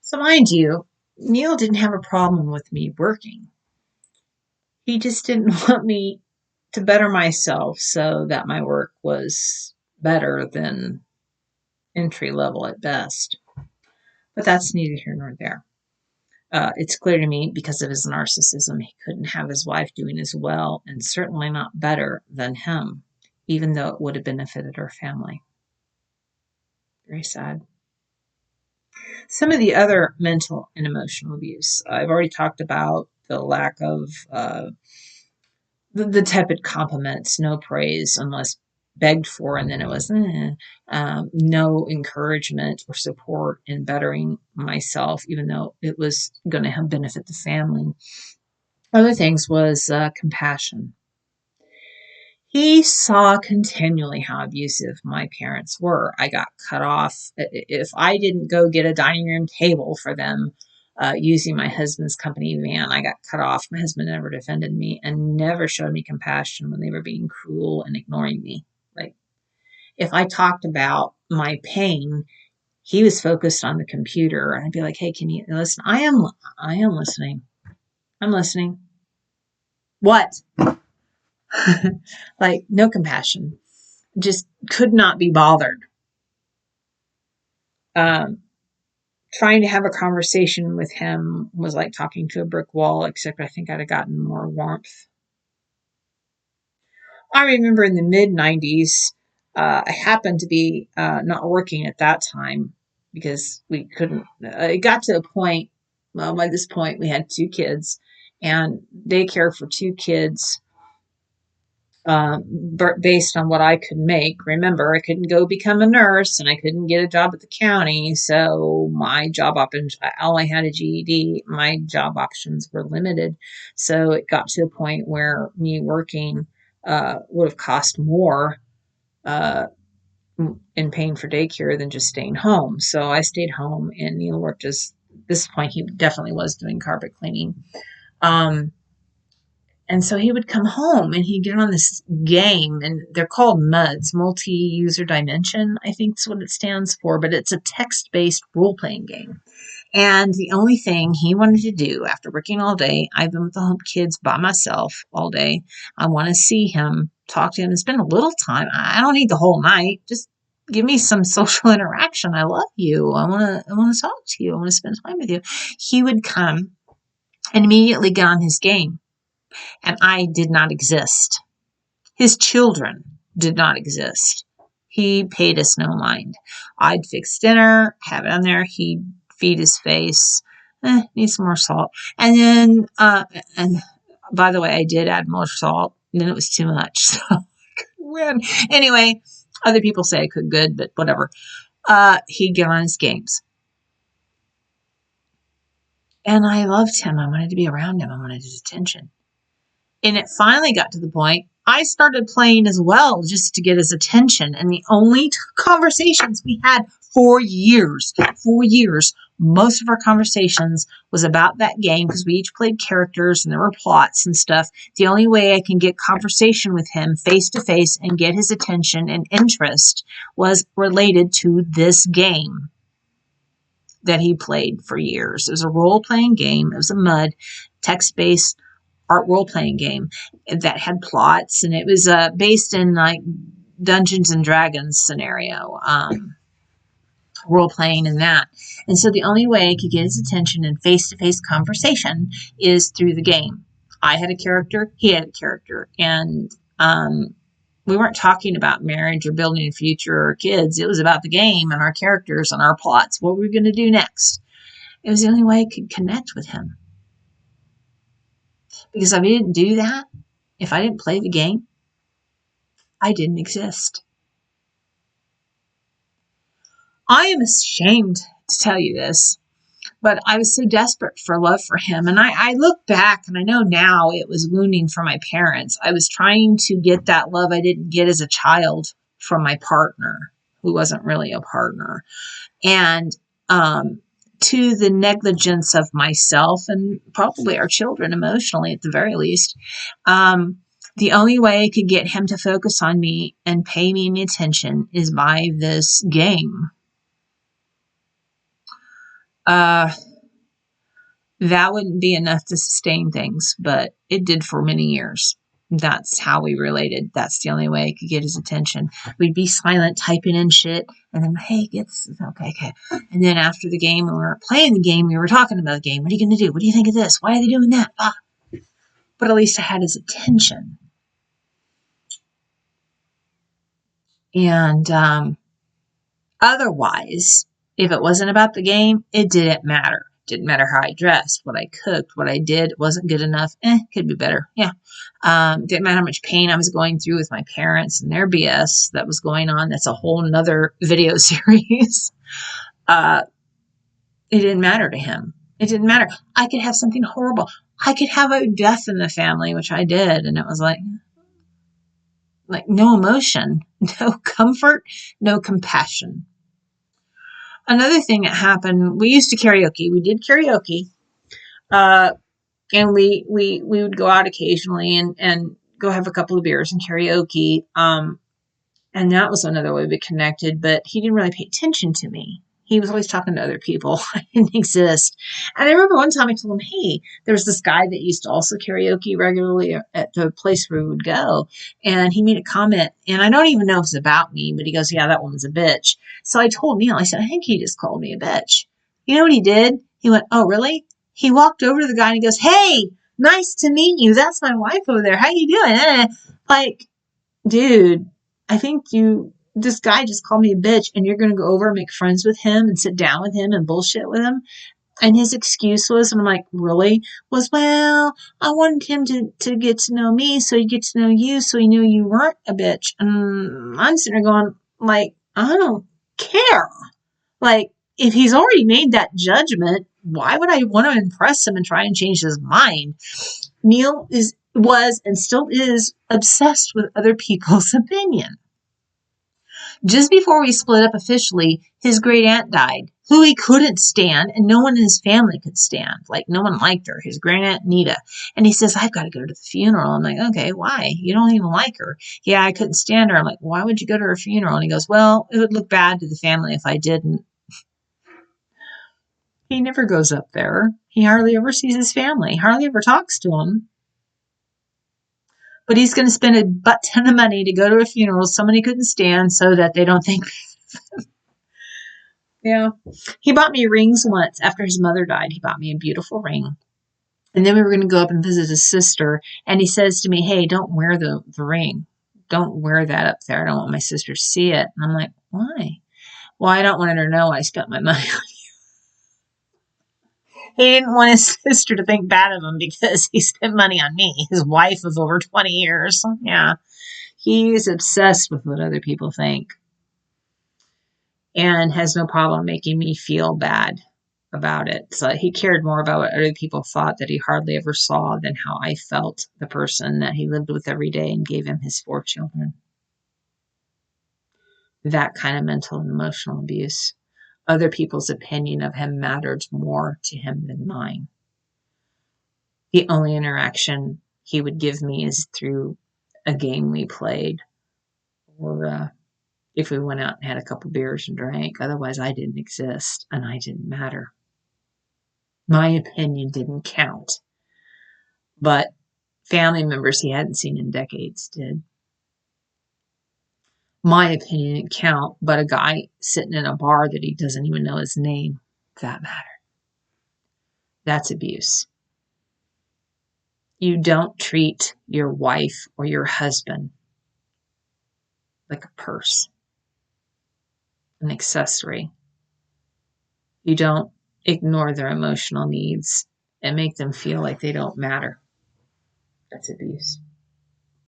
So mind you, Neil didn't have a problem with me working. He just didn't want me to better myself so that my work was better than entry level at best. But that's neither here nor there. It's clear to me because of his narcissism, he couldn't have his wife doing as well and certainly not better than him, even though it would have benefited our family. Very sad. Some of the other mental and emotional abuse, I've already talked about the lack of the tepid compliments, no praise unless begged for, and then it was no encouragement or support in bettering myself, even though it was going to benefit the family. Other things was compassion. He saw continually how abusive my parents were. I got cut off. If I didn't go get a dining room table for them using my husband's company van, I got cut off. My husband never defended me and never showed me compassion when they were being cruel and ignoring me. Like, if I talked about my pain, he was focused on the computer, and I'd be like, "Hey, can you listen? I am listening. I'm listening. What?" Like, no compassion. Just could not be bothered. Um, Trying to have a conversation with him was like talking to a brick wall, except I think I'd have gotten more warmth. I remember in the mid 90s, I happened to be not working at that time because we couldn't. It got to a point, well, by this point, we had two kids, and daycare for two kids based on what I could make. Remember, I couldn't go become a nurse and I couldn't get a job at the county. So my job options, I only had a GED. My job options were limited. So it got to a point where me working would have cost more uh, in paying for daycare than just staying home. So I stayed home, and Neil worked as, this point, he definitely was doing carpet cleaning. Um, And so he would come home and he'd get on this game, and they're called MUDs, multi-user dimension, I think is what it stands for, but it's a text-based role-playing game. And the only thing he wanted to do after working all day, I've been with the home kids by myself all day. I want to see him, talk to him, and spend a little time. I don't need the whole night. Just give me some social interaction. I love you. I want to talk to you. I want to spend time with you. He would come and immediately get on his game, and I did not exist. His children did not exist. He paid us no mind. I'd fix dinner, have it on there. He'd feed his face. Need some more salt. And then, and by the way, I did add more salt. And then it was too much. So I couldn't win. Anyway, other people say I cook good, but whatever. He'd get on his games. And I loved him. I wanted to be around him. I wanted his attention. And it finally got to the point I started playing as well just to get his attention. And the only conversations we had for years, most of our conversations was about that game because we each played characters and there were plots and stuff. The only way I can get conversation with him face to face and get his attention and interest was related to this game that he played for years. It was a role-playing game. It was a MUD, text-based art role-playing game that had plots, and it was based in like Dungeons and Dragons scenario, role-playing in that. And so the only way I could get his attention in face-to-face conversation is through the game. I had a character, he had a character, and we weren't talking about marriage or building a future or kids. It was about the game and our characters and our plots, what we were going to do next. It was the only way I could connect with him. Because if I didn't do that, if I didn't play the game, I didn't exist. I am ashamed to tell you this, but I was so desperate for love for him. And I look back and I know now it was wounding for my parents. I was trying to get that love I didn't get as a child from my partner, who wasn't really a partner. And to the negligence of myself and probably our children emotionally at the very least. The only way I could get him to focus on me and pay me any attention is by this game. Uh, that wouldn't be enough to sustain things, but it did for many years. That's how we related. That's the only way I could get his attention. We'd be silent, typing in shit, and then, hey, gets okay. And then after the game, when we were playing the game, we were talking about the game. What are you going to do? What do you think of this? Why are they doing that? Ah. But at least I had his attention. And otherwise, if it wasn't about the game, it didn't matter. Didn't matter how I dressed, what I cooked, what I did wasn't good enough. Could be better. Yeah. Didn't matter how much pain I was going through with my parents and their BS that was going on. That's a whole nother video series. It didn't matter to him. It didn't matter. I could have something horrible. I could have a death in the family, which I did. And it was like no emotion, no comfort, no compassion. Another thing that happened, we used to karaoke. We did karaoke. And we would go out occasionally and go have a couple of beers and karaoke. And that was another way we connected, but he didn't really pay attention to me. He was always talking to other people. I didn't exist. And I remember one time I told him, hey, there's this guy that used to also karaoke regularly at the place where we would go. And he made a comment, and I don't even know if it's about me, but he goes, yeah, that woman's a bitch. So I told Neil, I said, I think he just called me a bitch. You know what he did? He went, oh, really? He walked over to the guy and he goes, hey, nice to meet you. That's my wife over there. How you doing? Like, dude, I think this guy just called me a bitch, and you're going to go over and make friends with him and sit down with him and bullshit with him. And his excuse was, and I'm like, really? Was, well, I wanted him to get to know me so he get to know you so he knew you weren't a bitch. And I'm sitting there going, like, I don't care. Like, if he's already made that judgment, why would I want to impress him and try and change his mind? Neil was and still is obsessed with other people's opinion. Just before we split up officially, his great aunt died, who he couldn't stand, and no one in his family could stand. Like, no one liked her, his great aunt Nita. And he says, I've got to go to the funeral. I'm like, okay, why? You don't even like her. Yeah, I couldn't stand her. I'm like, why would you go to her funeral? And he goes, well, it would look bad to the family if I didn't. He never goes up there. He hardly ever sees his family, hardly ever talks to them. But he's going to spend a butt ton of money to go to a funeral somebody couldn't stand so that they don't think. Yeah. He bought me rings once after his mother died. He bought me a beautiful ring. And then we were going to go up and visit his sister. And he says to me, hey, don't wear the ring. Don't wear that up there. I don't want my sister to see it. And I'm like, why? Well, I don't want her to know I spent my money on you. He didn't want his sister to think bad of him because he spent money on me, his wife of over 20 years. Yeah. He's obsessed with what other people think and has no problem making me feel bad about it. So he cared more about what other people thought that he hardly ever saw than how I felt the person that he lived with every day and gave him his 4 children. That kind of mental and emotional abuse. Other people's opinion of him mattered more to him than mine. The only interaction he would give me is through a game we played, or if we went out and had a couple beers and drank. Otherwise, I didn't exist and I didn't matter. My opinion didn't count. But family members he hadn't seen in decades did. My opinion didn't count, but a guy sitting in a bar that he doesn't even know his name, that mattered. That's abuse. You don't treat your wife or your husband like a purse, an accessory. You don't ignore their emotional needs and make them feel like they don't matter. That's abuse.